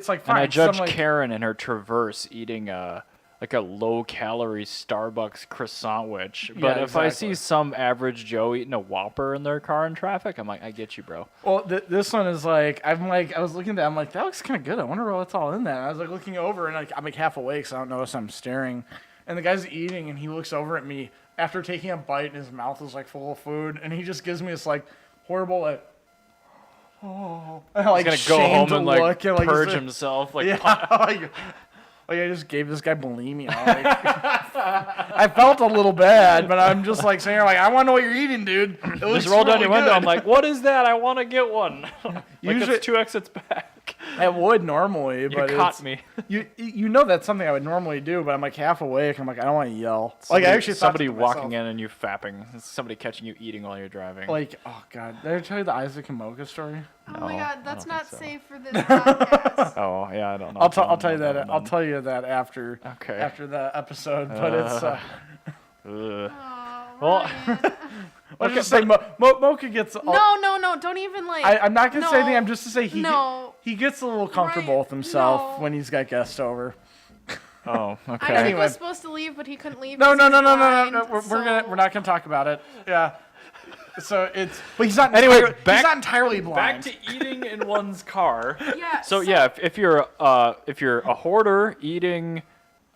B: like fine.
A: And I
B: So I'm
A: judge
B: like,
A: Karen in her Traverse eating a low-calorie Starbucks croissant witch. But
B: Yeah,
A: if I
B: exactly.
A: see some average Joe eating a Whopper in their car in traffic, I'm like, I get you, bro.
B: Well, this one is like I was looking at that. I'm like, that looks kind of good. I wonder what's all in that. And I was like looking over, and like I'm like half awake, so I don't notice I'm staring. And the guy's eating, and he looks over at me after taking a bite, and his mouth is like full of food, and he just gives me this like horrible like, oh, like
A: He's gonna go home
B: shamed
A: and like
B: look, and,
A: purge
B: he's like-
A: himself. Like,
B: Yeah, like I just gave this guy bulimia. Like, I felt a little bad, but I'm just like saying, like, I want to know what you're eating, dude. It looks
A: just roll down
B: really
A: your window.
B: good.
A: I'm like, what is that? I want to get one. Like
B: Usually-
A: it's 2 exits back.
B: I would normally,
A: You
B: but
A: caught
B: it's,
A: me.
B: you know that's something I would normally do, but I'm like half awake. I'm like I don't want to yell.
A: Somebody,
B: like I actually thought
A: somebody
B: to
A: walking
B: myself,
A: in and you fapping. It's somebody catching you eating while you're driving.
B: Like oh god, did I tell you the Isaac and Mocha story?
C: Oh
A: No,
C: my
A: I
C: god, that's
A: don't
C: not
A: think so.
C: safe for this podcast.
A: Oh yeah, I don't know.
B: I'll tell you that. I'll tell you that after
A: Okay.
B: after the episode. But it's
A: Ugh.
C: Oh,
A: Well-
C: Ryan.
B: let's just say Mocha gets.
C: No, don't even like.
B: I'm not gonna say anything.
C: no,
B: I'm just to say he gets a little comfortable
C: Ryan,
B: with himself
C: no.
B: when he's got guests over.
A: Oh,
C: I
A: okay.
C: know he
B: Anyway.
C: was supposed to leave, but he couldn't leave.
B: No,
C: 'cause
B: no,
C: he's
B: no, no, no,
C: blind,
B: no. We're
C: so-
B: not gonna talk about it. Yeah. So it's. But he's not.
A: Anyway,
B: he's
A: back-
B: not entirely
A: Back
B: blind.
A: to eating in one's car.
C: Yeah.
A: So yeah, if you're a hoarder eating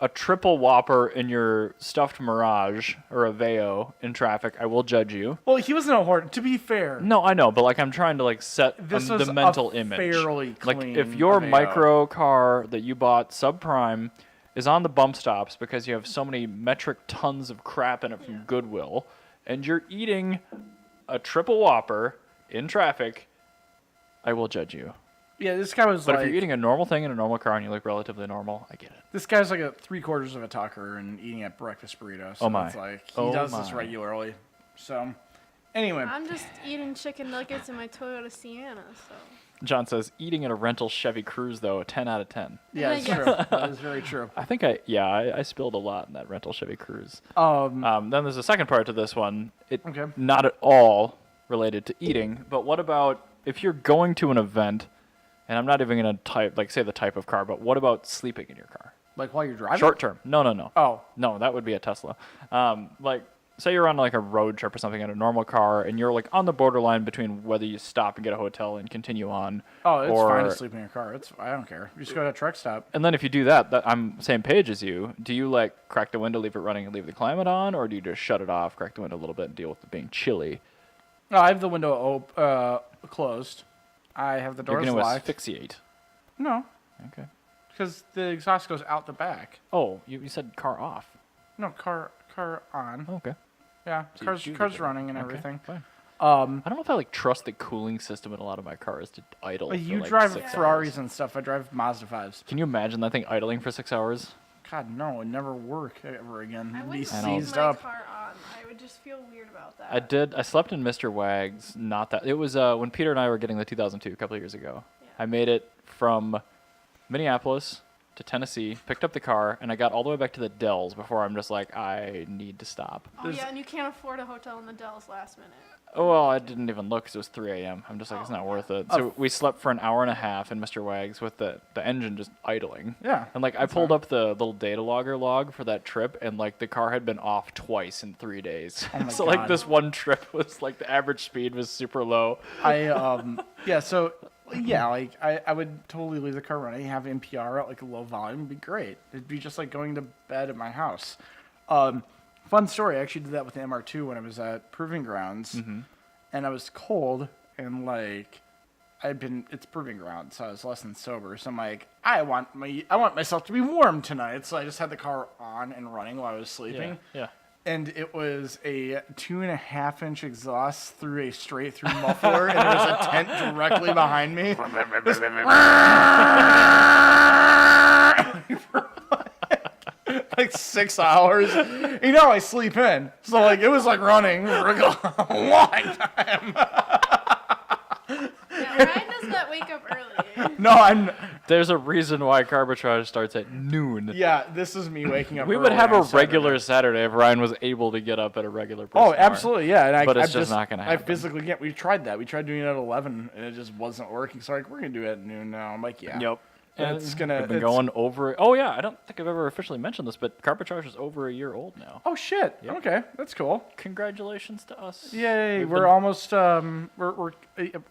A: a triple Whopper in your stuffed Mirage or a Veo in traffic, I will judge you.
B: Well, he wasn't a hoarder. To be fair,
A: No, I know, but like I'm trying to like set
B: This was
A: the
B: a
A: mental image.
B: fairly
A: Like
B: clean
A: if your
B: Aveo.
A: micro car that you bought subprime is on the bump stops because you have so many metric tons of crap in it from Goodwill, and you're eating a triple Whopper in traffic, I will judge you.
B: yeah, this guy was
A: But
B: like.
A: if you're eating a normal thing in a normal car and you look relatively normal, I get it.
B: This guy's like a 3/4 of a tucker and eating a breakfast burrito. So
A: Oh my.
B: it's like he
A: Oh
B: does this
A: my.
B: regularly. So anyway,
C: I'm just eating chicken nuggets in my Toyota Sienna, so.
A: John says, eating in a rental Chevy Cruze, though, a 10 out of 10.
B: yeah, it's
C: Yeah.
B: true. That is very true.
A: I think I spilled a lot in that rental Chevy Cruze.
B: Um,
A: Then there's a second part to this one.
B: Okay.
A: Not at all related to eating, but what about if you're going to an event, and I'm not even going to say the type of car, but what about sleeping in your car?
B: like while you're driving.
A: Short term. No.
B: Oh,
A: No, that would be a Tesla. Like, say you're on like a road trip or something in a normal car, and you're like on the borderline between whether you stop and get a hotel and continue on.
B: oh, it's
A: or,
B: fine to sleep in your car. I don't care. You just go to a truck stop.
A: And then if you do that, I'm same page as you. Do you like crack the window, leave it running, and leave the climate on, or do you just shut it off, crack the window a little bit, and deal with it being chilly?
B: No, I have the window closed. I have the
A: You're
B: doors
A: going to
B: locked.
A: asphyxiate.
B: No,
A: Okay.
B: because the exhaust goes out the back.
A: Oh, you said car off.
B: No, car on.
A: Oh, okay.
B: Yeah,
A: So you
B: car's
A: do the
B: car's
A: thing.
B: running and
A: Okay,
B: everything.
A: fine.
B: I
A: I don't know if I like trust the cooling system in a lot of my cars to idle.
B: But
A: for,
B: you
A: like,
B: drive
A: 6
B: Ferraris
A: hours.
B: and stuff. I drive Mazda 5s.
A: Can you imagine that thing idling for 6 hours?
B: God, no, it'd never work ever again.
C: I
B: It'd be
C: wouldn't
A: I know.
C: leave
B: seized
C: my
B: up.
C: car on. I would just just feel weird about that.
A: I did. I slept in Mr. Wags. Not that. It was when Peter and I were getting the 2002 a couple of years ago.
C: Yeah.
A: I made it from Minneapolis to Tennessee, picked up the car, and I got all the way back to the Dells before I'm just like, I need to stop.
C: Oh yeah, and you can't afford a hotel in the Dells last minute.
A: Oh, well, I didn't even look because it was 3 a.m. I'm just like, it's not worth it. So we slept for an hour and a half in Mr. Wags with the engine just idling.
B: Yeah.
A: And like I pulled up the little data logger log for that trip, and like the car had been off twice in 3 days.
B: Oh my
A: So like
B: God.
A: this one trip was like the average speed was super low.
B: I would totally leave the car running, have NPR at like a low volume, would be great. It'd be just like going to bed at my house. Fun story, I actually did that with the MR2 when I was at Proving Grounds, and I was cold, and like it's Proving Grounds, so I was less than sober. So I'm like, I want myself to be warm tonight, so I just had the car on and running while I was sleeping.
A: Yeah.
B: And it was a 2.5-inch exhaust through a straight-through muffler, and there was a tent directly behind me. Like 6 hours. You know, I sleep in. So, like, it was like running for a long time.
C: Yeah, Ryan does not wake up early.
B: No,
A: There's a reason why Carbitrage starts at noon.
B: yeah, this is me waking up
A: We
B: early
A: would have
B: on
A: a regular Saturday if Ryan was able to get up at a regular
B: Oh,
A: hour.
B: absolutely, yeah. And
A: But
B: I
A: it's just not gonna
B: I
A: happen.
B: physically can't. We tried that. We tried doing it at 11, and it just wasn't working. So, like, we're going to do it at noon now. I'm like, yeah.
A: Yep.
B: And it's gonna.
A: We've been
B: it's-
A: going over. Oh yeah, I don't think I've ever officially mentioned this, but Carbitrage is over a year old now.
B: Oh shit!
A: Yep.
B: Okay, that's cool.
A: Congratulations to us.
B: Yay!
A: We've
B: We're
A: been-
B: almost we're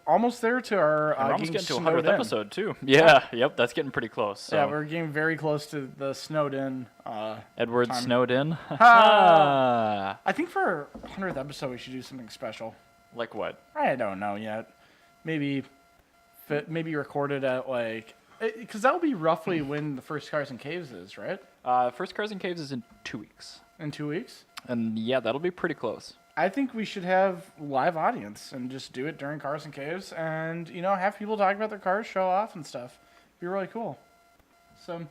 B: almost there to our
A: And we're almost getting to
B: snowed
A: 100th
B: in.
A: episode too. Yeah. Yep. That's getting pretty close. So.
B: Yeah, we're getting very close to the snowed in.
A: Edward
B: time.
A: snowed in.
B: Ha! I think for our 100th episode we should do something special.
A: Like what?
B: I don't know yet. Maybe record it at like. Because that'll be roughly when the first Cars and Caves is, right?
A: First Cars and Caves is in 2 weeks.
B: In 2 weeks?
A: And yeah, that'll be pretty close.
B: I think we should have live audience and just do it during Cars and Caves and, have people talk about their cars, show off and stuff. Be really cool. So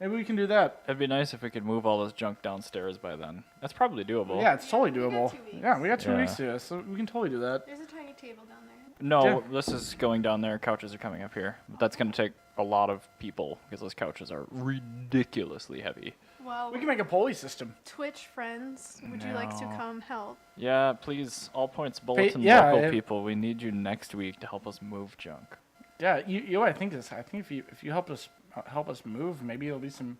B: maybe we can do that.
A: It'd be nice if we could move all this junk downstairs by then. That's probably doable.
B: Yeah, it's totally
C: We got
B: doable.
C: 2 weeks.
B: Yeah, we got 2 weeks
A: Yeah.
B: to do this, so we can totally do that.
C: There's a tiny table down there.
A: No,
B: Yeah.
A: this is going down there. Couches are coming up here. But that's going to take a lot of people because those couches are ridiculously heavy.
C: Well,
B: We can make a pulley system.
C: Twitch friends, would you like to
A: No.
C: come help?
A: Yeah, please, All Points Bulletin
B: yeah,
A: local
B: it-
A: people, we need you next week to help us move junk.
B: Yeah, I think if you help us move, maybe there'll be some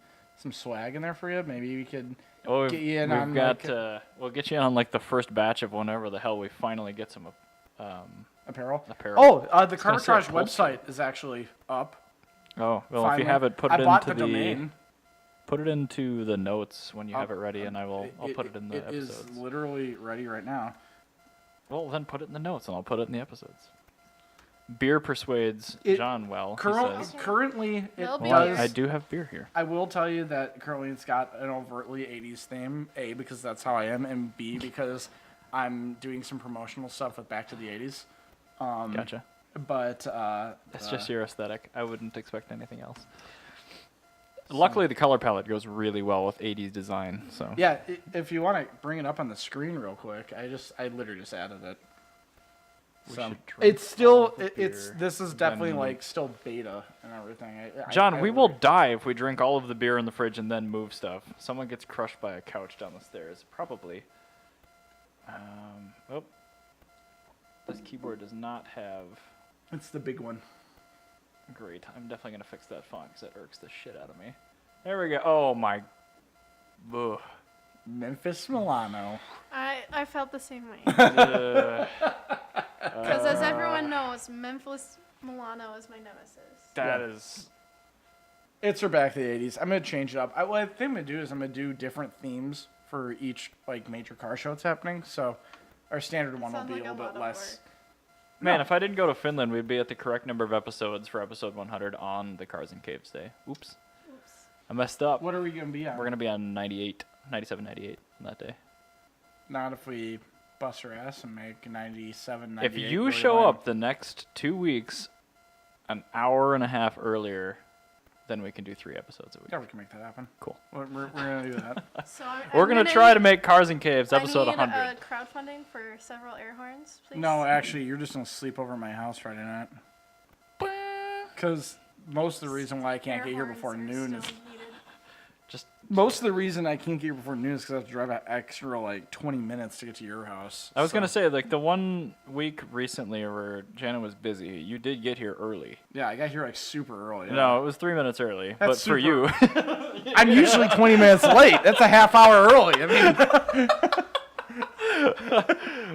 B: swag in there for you. Maybe we could
A: Oh,
B: get you in
A: we've
B: on
A: got,
B: like,
A: we'll get you in on like the first batch of whenever the hell we finally get some
B: apparel.
A: apparel.
B: Oh, the
A: gonna say
B: Carbitrage
A: upholstery.
B: website is actually up.
A: Oh, well, if
B: finally.
A: you have it, put
B: I
A: it
B: bought
A: into
B: the domain.
A: put it into the notes when you have it ready, and I'll put it in the
B: It is
A: episodes.
B: literally ready right now.
A: Well, then put it in the notes, and I'll put it in the episodes. Beer persuades
B: It-
A: John well, he
B: Currently,
A: says.
B: currently
C: There'll
B: it
C: be
A: Well,
B: does.
A: I do have beer here.
B: I will tell you that currently it's got an overtly 80s theme. A, because that's how I am, and B, because I'm doing some promotional stuff with Back to the 80s.
A: Gotcha.
B: But
A: That's just your aesthetic. I wouldn't expect anything else. Luckily, the color palette goes really well with 80s design. So
B: yeah. If you want to bring it up on the screen real quick, I literally just added it.
A: We
B: So
A: should drink
B: it's still
A: all the
B: it's
A: beer,
B: this is definitely
A: then-
B: like still beta and everything.
A: John, we will
B: literally-
A: die if we drink all of the beer in the fridge and then move stuff. Someone gets crushed by a couch down the stairs, probably. Oh, this keyboard does not have.
B: It's the big one.
A: Great, I'm definitely gonna fix that font because that irks the shit out of me. There we go. Oh my. Ugh.
B: Memphis Milano.
C: I felt the same way.
A: Ugh.
C: Because as everyone knows, Memphis Milano is my nemesis.
A: That
B: Yeah.
A: is.
B: It's her Back to the 80s. I'm gonna change it up. What I think I'm gonna do is I'm gonna do different themes for each like major car show that's happening. So our standard one will
C: Sounds
B: be
C: like
B: a
C: a
B: little
C: lot
B: bit
C: of
B: less.
C: work.
A: Man,
B: No.
A: if I didn't go to Finland, we'd be at the correct number of episodes for episode 100 on the Cars and Caves Day. Oops.
C: Oops.
A: I messed up.
B: What are we gonna be on?
A: We're going to be on 98, 97, 98 on that day.
B: Not if we bust our ass and make 97,
A: If
B: 98.
A: you
B: really
A: show
B: lame.
A: up the next 2 weeks an hour and a half earlier then we can do 3 episodes a week.
B: Yeah, we can make that happen.
A: Cool.
B: We're gonna do that.
C: So
A: We're going to try to make Cars and Caves
C: I
A: episode
C: need
A: 100.
C: crowdfunding for several air horns, please.
B: No, actually, you're just gonna sleep over at my house Friday night. Because most of the reason why I can't
C: Air
B: get here
C: horns
B: before
C: are
B: noon is
C: still needed.
A: Just
B: most of the reason I can't get here before noon is because I have to drive an extra like 20 minutes to get to your house.
A: I was going to say, like, the 1 week recently where Janet was busy, you did get here early.
B: Yeah, I got here like super early.
A: No, it was 3 minutes early.
B: That's
A: but for you,
B: I'm usually 20 minutes late. That's a half hour early. I mean,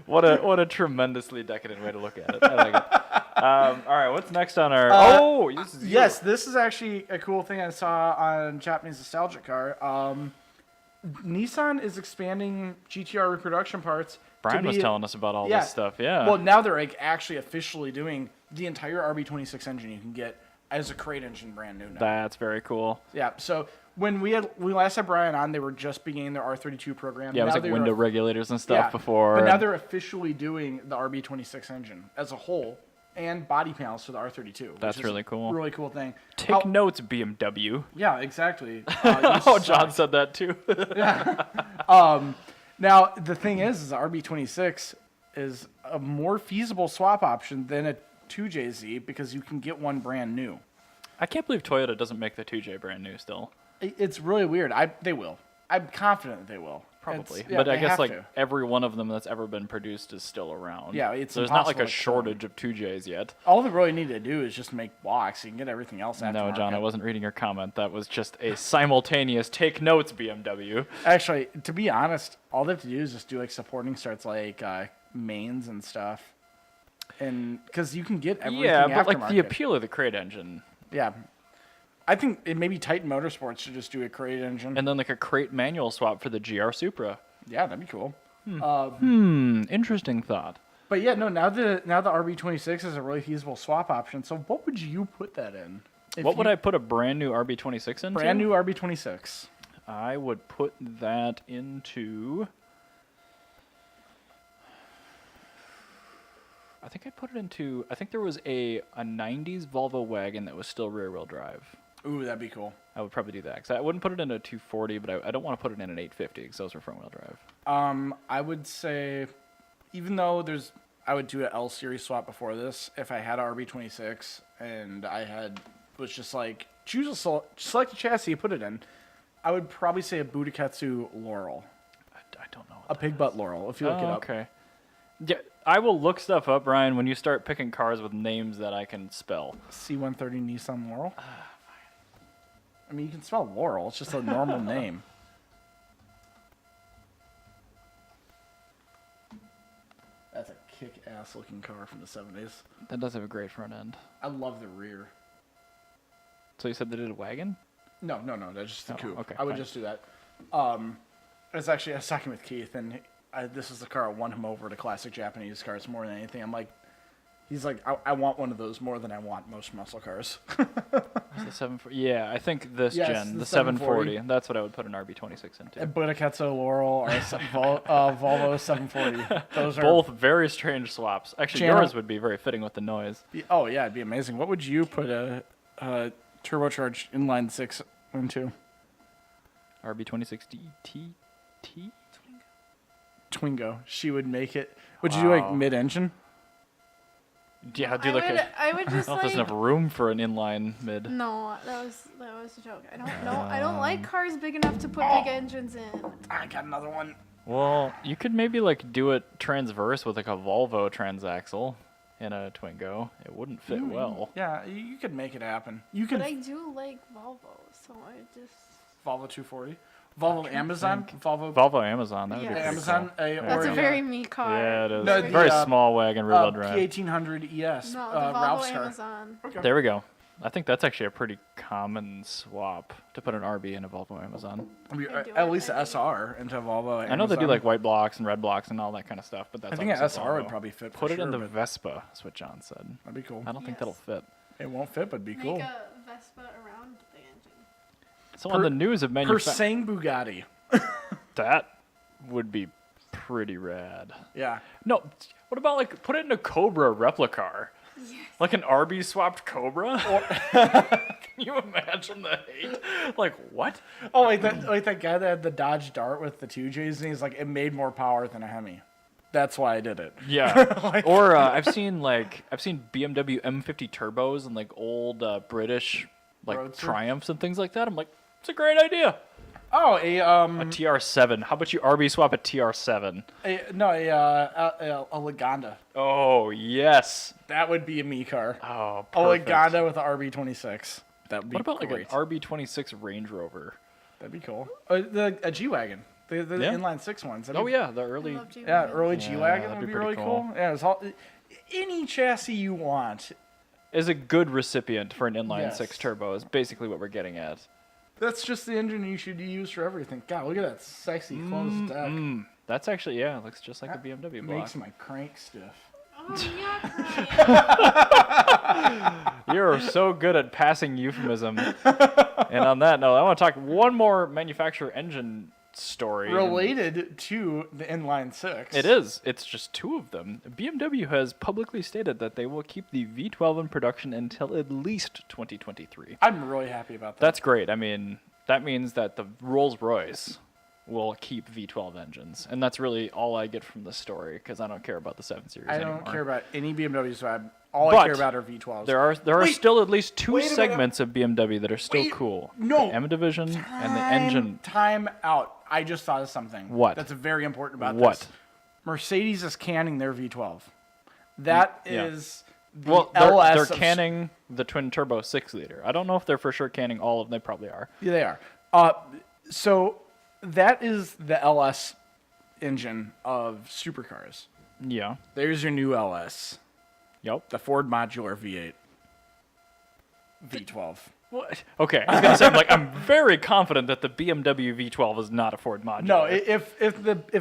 A: what a tremendously decadent way to look at it. I like it. All right, what's next on our... this is you.
B: yes, this is actually a cool thing I saw on Japanese Nostalgic Car. Nissan is expanding GTR reproduction parts.
A: Brian was telling us about all this stuff, yeah.
B: Well, now they're like actually officially doing the entire RB26 engine you can get as a crate engine brand new now.
A: That's very cool.
B: Yeah, so when we last had Brian on, they were just beginning their R32 program.
A: Yeah, it was
B: Now
A: like
B: they
A: window
B: are-
A: regulators and stuff
B: yeah,
A: before.
B: But now they're officially doing the RB26 engine as a whole and body panels for the R32. which
A: That's
B: is
A: really cool.
B: Really cool thing.
A: Take notes, BMW.
B: Yeah, exactly.
A: Oh, John said that too.
B: Now, the thing is the RB26 is a more feasible swap option than a 2JZ because you can get one brand new.
A: I can't believe Toyota doesn't make the 2J brand new still.
B: It's really weird. They will. I'm confident that they will.
A: Probably.
B: It's- yeah,
A: but I
B: they
A: guess
B: have
A: like
B: to.
A: every one of them that's ever been produced is still around.
B: Yeah, it's
A: so there's not like
B: impossible
A: a
B: to
A: shortage of 2Js yet.
B: All they really need to do is just make blocks. You can get everything else after.
A: No, John, I wasn't reading your comment. That was just a simultaneous take notes BMW.
B: Actually, to be honest, all they have to do is just do like supporting starts like mains and stuff. And because you can get everything
A: Yeah, but like the
B: aftermarket.
A: appeal of the crate engine.
B: Yeah. I think it maybe Titan Motorsports should just do a crate engine.
A: And then like a crate manual swap for the GR Supra.
B: Yeah, that'd be cool.
A: Interesting thought.
B: But yeah, no, now the RB26 is a really feasible swap option. So what would you put that in?
A: What would I put a brand new RB26 into?
B: Brand new RB26.
A: I would put that into... I think I'd put it into... I think there was a 90s Volvo wagon that was still rear-wheel drive.
B: Ooh, that'd be cool.
A: I would probably do that. Because I wouldn't put it in a 240, but I don't want to put it in an 850 because those are front-wheel drive.
B: I would say, even though I would do an L series swap before this. If I had a RB26 and was just like select a chassis, put it in, I would probably say a Budakatsu Laurel,
A: I don't know.
B: a pig butt Laurel. If you look it up.
A: Okay. Yeah, I will look stuff up, Brian, when you start picking cars with names that I can spell.
B: C130 Nissan Laurel. I mean, you can spell Laurel. It's just a normal name. That's a kick-ass looking car from the 70s.
A: That does have a great front end.
B: I love the rear.
A: So you said they did a wagon?
B: No, that's just the
A: Oh,
B: coupe.
A: okay,
B: I would
A: fine.
B: just do that. I was talking with Keith, and this is the car I won him over to classic Japanese cars more than anything. He's like, I want one of those more than I want most muscle cars.
A: The 740. Yeah, I think this
B: Yes,
A: gen,
B: the
A: the 740.
B: 740.
A: That's what I would put an RB26 into.
B: A Budakatsu Laurel or a Volvo 740. Those are
A: Both very strange swaps. Actually,
B: Channel-
A: yours would be very fitting with the noise.
B: Oh yeah, it'd be amazing. What would you put a turbocharged inline six into?
A: RB26 DT?
B: Twingo. She would make it. Would you do like
A: Wow.
B: mid-engine?
A: Yeah, do like
C: I would
A: I
C: just
A: don't know if there's
C: like.
A: enough room for an inline mid.
C: No, that was a joke. I don't know. I don't like cars big enough to put big engines in.
B: I got another one.
A: Well, you could maybe like do it transverse with like a Volvo transaxle in a Twingo. It wouldn't fit well.
B: Yeah, you could make it happen. You could
C: But I do like Volvo, so I just.
B: Volvo 240, Volvo Amazon, Volvo
A: Volvo Amazon, that would be
C: Yes.
A: pretty
B: Amazon.
A: cool.
C: That's
B: or
C: a very me car.
A: Yeah, it is.
B: No,
A: Very
B: the,
A: small wagon, rear-wheel drive.
B: P1800 ES.
C: No, the Volvo
B: Ralph's car.
C: Amazon.
B: Okay.
A: There we go. I think that's actually a pretty common swap to put an RB in a Volvo Amazon.
B: I mean,
C: I do
B: at
C: it
B: least the
C: already.
B: SR into Volvo.
A: I know they do
B: Amazon.
A: like white blocks and red blocks and all that kind of stuff, but that's
B: I think an
A: obviously
B: SR would
A: Volvo.
B: probably fit. For
A: Put it
B: sure,
A: in the
B: but
A: Vespa. That's what John said.
B: That'd be cool.
A: I don't think
C: Yes.
A: that'll fit.
B: It won't fit, but it'd be cool.
C: Make a Vespa around the engine.
A: So on the news of manufacturing,
B: Persang Bugatti.
A: that would be pretty rad.
B: Yeah.
A: No, what about like put it in a Cobra replica? Like an RB swapped Cobra? Can you imagine the hate? Like, what?
B: Oh, like that guy that had the Dodge Dart with the 2Js, and he's like, it made more power than a Hemi. That's why I did it.
A: Yeah. Or I've seen BMW M50 turbos and like old British like
B: Roadster?
A: Triumphs and things like that. I'm like, it's a great idea.
B: Oh,
A: A TR7. How about you RB swap a TR7?
B: a Lagonda.
A: Oh, yes.
B: That would be a me car.
A: Oh,
B: A
A: perfect.
B: Lagonda with a RB26. That would be
A: What about
B: great.
A: like an RB26 Range Rover?
B: That'd be cool. A G-Wagon. The
A: Yeah.
B: inline 6 ones.
A: Oh, yeah, the early...
C: Love G-Wagon.
B: Yeah, early
A: Yeah,
B: G-Wagon
A: that'd
B: would
A: be
B: be really
A: pretty
B: cool.
A: cool.
B: Yeah, any chassis you want.
A: Is a good recipient for an inline
B: Yes.
A: 6 turbo is basically what we're getting at.
B: That's just the engine you should use for everything. God, look at that sexy closed deck.
A: That's actually, yeah, it looks just like a BMW block.
B: Makes my crank stiff.
C: Oh, yeah,
A: You're so good at passing euphemism. And on that note, I want to talk one more manufacturer engine story.
B: Related to the inline 6.
A: It is. It's just two of them. BMW has publicly stated that they will keep the V12 in production until at least 2023.
B: I'm really happy about that.
A: That's great. I mean, that means that the Rolls-Royce will keep V12 engines. And that's really all I get from the story because I don't care about the 7 Series
B: I
A: anymore.
B: don't care about any BMW, so all I
A: But
B: care about are V12s.
A: There are
B: Wait,
A: still at least two
B: wait a minute.
A: segments of BMW that are still
B: Wait,
A: cool.
B: no.
A: The M Division and the engine.
B: Time out. I just thought of something.
A: What?
B: That's very important about
A: What?
B: this. Mercedes is canning their V12. That
A: Yeah.
B: is the
A: Well,
B: LS.
A: they're
B: of-
A: canning the twin turbo 6-liter. I don't know if they're for sure canning all of them. They probably are.
B: Yeah, they are. So that is the LS engine of supercars.
A: Yeah.
B: There's your new LS,
A: Yep.
B: the Ford Modular V8. V12.
A: What? Okay. I was gonna say, I'm very confident that the BMW V12 is not a Ford modular.
B: No, if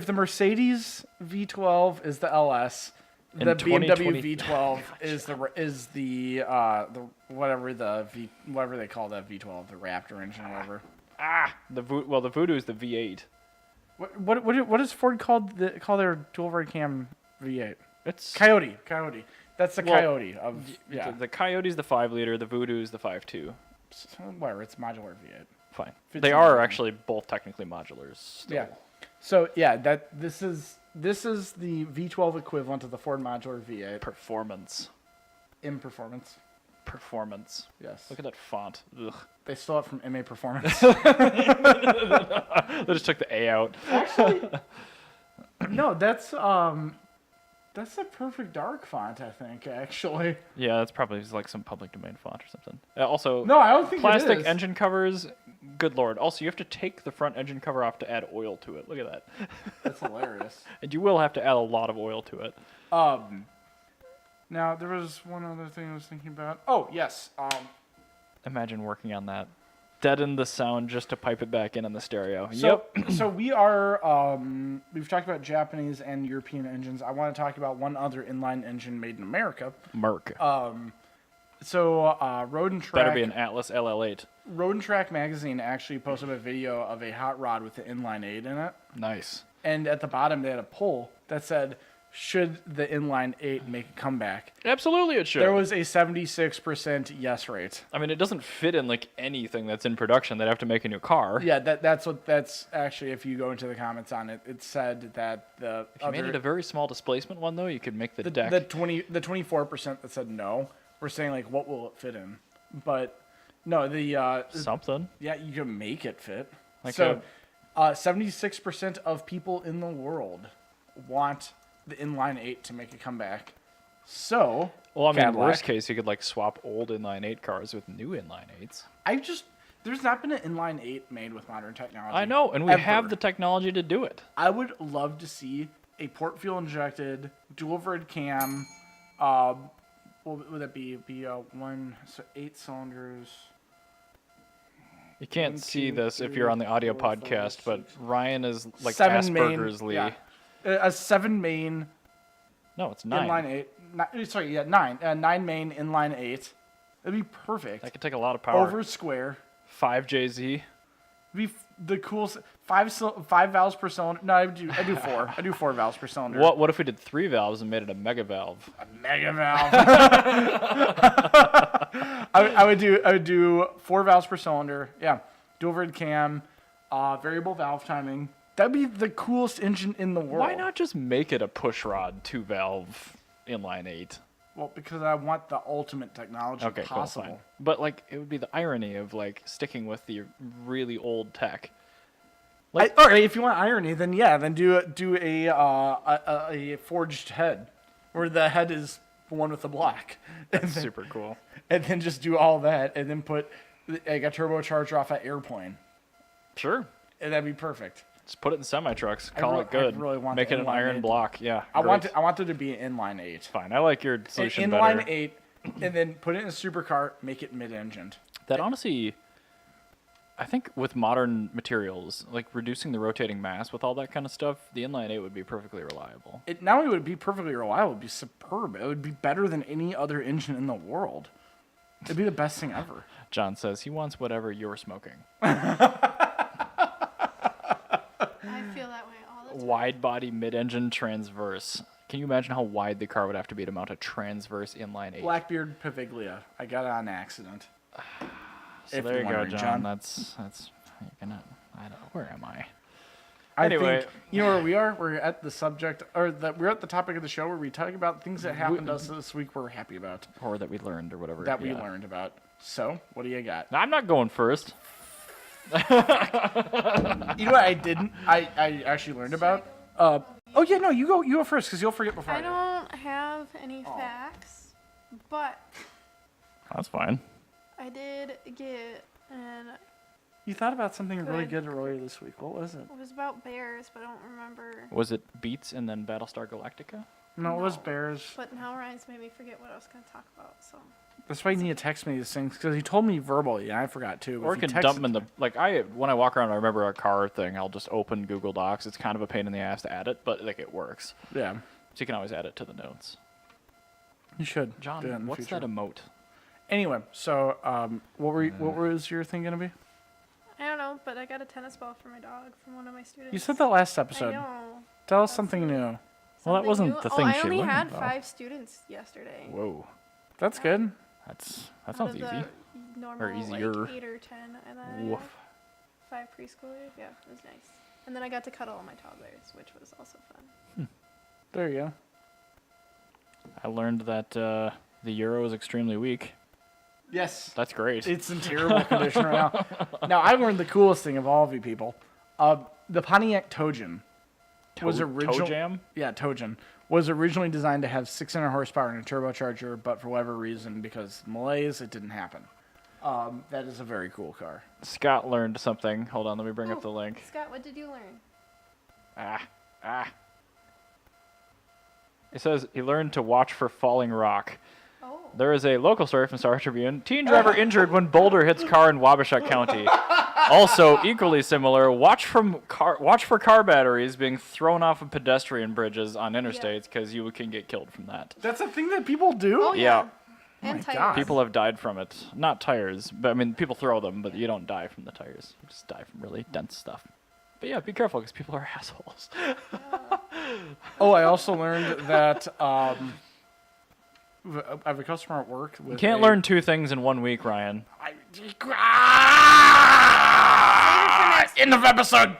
B: the Mercedes V12 is the LS,
A: In
B: the
A: 2020
B: BMW V12 is the whatever they call that V12, the Raptor engine, or whatever.
A: The Voodoo is the V8.
B: What is Ford call their dual ride cam V8?
A: It's
B: Coyote. That's the
A: Well,
B: Coyote of yeah.
A: The Coyote's the 5-liter. The Voodoo's the 5.2.
B: Whatever, it's modular V8.
A: Fine.
B: Fits
A: They
B: in
A: are
B: there.
A: actually both technically modulars. Still.
B: Yeah. So yeah, this is the V12 equivalent of the Ford modular V8
A: Performance.
B: in performance.
A: Performance.
B: Yes.
A: Look at that font. Ugh.
B: They stole it from MA Performance.
A: They just took the A out.
B: No, that's the perfect dark font, I think, actually.
A: Yeah, that's probably just like some public domain font or something. Also,
B: No, I don't think it
A: plastic
B: is.
A: engine covers. Good lord. Also, you have to take the front engine cover off to add oil to it. Look at that.
B: That's hilarious.
A: And you will have to add a lot of oil to it.
B: Now there was one other thing I was thinking about. Oh yes.
A: Imagine working on that. Deaden the sound just to pipe it back in the stereo.
B: So so we are we've talked about Japanese and European engines. I want to talk about one other inline engine made in America.
A: Merc.
B: So Road and Track.
A: Better be an Atlas LL8.
B: Road and Track magazine actually posted a video of a hot rod with the inline 8 in it.
A: Nice.
B: And at the bottom, they had a poll that said, should the inline 8 make a comeback?
A: Absolutely it should.
B: There was a 76% yes rate.
A: I mean, it doesn't fit in like anything that's in production. They'd have to make a new car.
B: Yeah, that's actually, if you go into the comments on it, it said that the
A: If you made it a very small displacement one, though, you could make the deck.
B: the 24% that said no were saying, like, what will it fit in? But no,
A: Something.
B: yeah, you can make it fit.
A: Like
B: So 76% of people in the world want the inline 8 to make a comeback. So,
A: Well, I mean,
B: Cadillac.
A: worst case, you could like swap old inline 8 cars with new inline 8s.
B: there's not been an inline 8 made with modern technology.
A: I know, and we
B: ever.
A: have the technology to do it.
B: I would love to see a port fuel injected dual overhead cam. What would that be? One, so 8 cylinders.
A: You can't
B: 1,
A: see
B: 2,
A: this if
B: 3,
A: you're on the audio
B: 4, 5,
A: podcast, but
B: 6.
A: Ryan is like
B: 7 main.
A: Asperger's-ly.
B: Yeah. A 7 main
A: No, it's 9.
B: inline 8. 9. 9 main inline 8. That'd be perfect.
A: That could take a lot of power.
B: Over square.
A: 5JZ.
B: It'd be the coolest five valves per cylinder. No, I do 4. I do 4 valves per cylinder.
A: What if we did 3 valves and made it a mega valve?
B: A mega valve. I would do 4 valves per cylinder. Yeah, dual overhead cam, variable valve timing. That'd be the coolest engine in the world.
A: Why not just make it a pushrod 2-valve inline 8?
B: Well, because I want the ultimate technology possible.
A: Cool, fine. But like, it would be the irony of like sticking with the really old tech.
B: Like, all right, if you want irony, then do a forged head, where the head is one with the block.
A: That's super cool.
B: And then just do all that, and then put like a turbocharger off an airplane.
A: Sure.
B: And that'd be perfect.
A: Just put it in semi-trucks. Call it good.
B: I really want
A: Make it an iron
B: 8.
A: block. Yeah.
B: I want it to be an inline 8.
A: Fine. I like your solution better.
B: Inline 8, and then put it in a supercar, make it mid-engined.
A: That honestly, I think with modern materials, like reducing the rotating mass with all that kind of stuff, the inline 8 would be perfectly reliable.
B: It not only would it be perfectly reliable, it would be superb. It would be better than any other engine in the world. It'd be the best thing ever.
A: John says he wants whatever you're smoking.
C: I feel that way all the time.
A: Wide body mid-engine transverse. Can you imagine how wide the car would have to be to mount a transverse inline 8?
B: Blackbeard Paviglia. I got it on accident.
A: So
B: if
A: there
B: you're
A: you go,
B: wondering,
A: John. That's you're gonna. I don't know. Where am I?
B: I
A: Anyway.
B: think, you know where we are? We're at the subject, we're at the topic of the show where we talk about things that happened to us this week we're happy about.
A: Or that we learned, or whatever.
B: That we learned about. So, what do you got?
A: I'm not going first.
B: You know what I didn't? I actually learned about? You go first, because you'll forget before I
C: I
B: do.
C: don't have any facts, but
A: That's fine.
C: I did get an.
B: You thought about something really
C: Good.
B: good earlier this week. What was it?
C: It was about bears, but I don't remember.
A: Was it Beats and then Battlestar Galactica?
B: No, it was
C: No.
B: Bears.
C: But now Ryan's made me forget what I was going to talk about. So
B: That's why you need to text me these things, because he told me verbally, and I forgot too.
A: Or
B: If
A: I
B: you
A: can
B: text
A: dump
B: it
A: them in
B: to
A: the when I walk around. I remember a car thing. I'll just open Google Docs. It's kind of a pain in the ass to add it, but like it works.
B: Yeah,
A: So you can always add it to the notes.
B: you should.
A: John,
B: do that in the
A: what's
B: future.
A: that emote?
B: Anyway, so what was your thing gonna be?
C: I don't know, but I got a tennis ball for my dog from one of my students.
B: You said that last
C: I
B: episode.
C: know.
B: Tell us something new.
A: Well, that
C: Something
A: wasn't
C: new?
A: the thing
C: I
A: she
C: only
A: learned,
C: had
A: though.
C: 5 students yesterday.
A: Whoa,
B: That's good.
A: that
C: Out
A: sounds
C: of
A: easy.
C: the normal,
A: easier.
C: like 8 or 10, and then I had
A: Woof.
C: 5 preschoolers. Yeah, it was nice. And then I got to cuddle all my toddlers, which was also fun.
B: There you go.
A: I learned that the Euro is extremely weak.
B: Yes.
A: That's great.
B: It's in terrible condition right now. Now, I learned the coolest thing of all of you people. The Pontiac Tojan was originally...
A: Jam?
B: Yeah, Tojan. Was originally designed to have 600 horsepower and a turbocharger, but for whatever reason, because Malays, it didn't happen. That is a very cool car.
A: Scott learned something. Hold on, let me bring up
C: Ooh,
A: the link.
C: Scott, what did you learn?
A: It says he learned to watch for falling rock.
C: Oh.
A: There is a local story from Star Tribune. Teen driver injured when boulder hits car in Wabasha County. Also, equally similar, watch for car batteries being thrown off of pedestrian bridges on interstates because you can get killed from that.
B: That's a thing that people do?
C: Oh,
A: Yeah.
C: And
B: my
C: tires.
B: God.
A: People have died from it. Not tires, but I mean, people throw them, but you don't die from the tires. You just die from really dense stuff. But yeah, be careful because people are assholes.
B: Oh, I also learned that I have a customer at work with
A: You can't learn 2 things in 1 week, Ryan.
B: End of episode.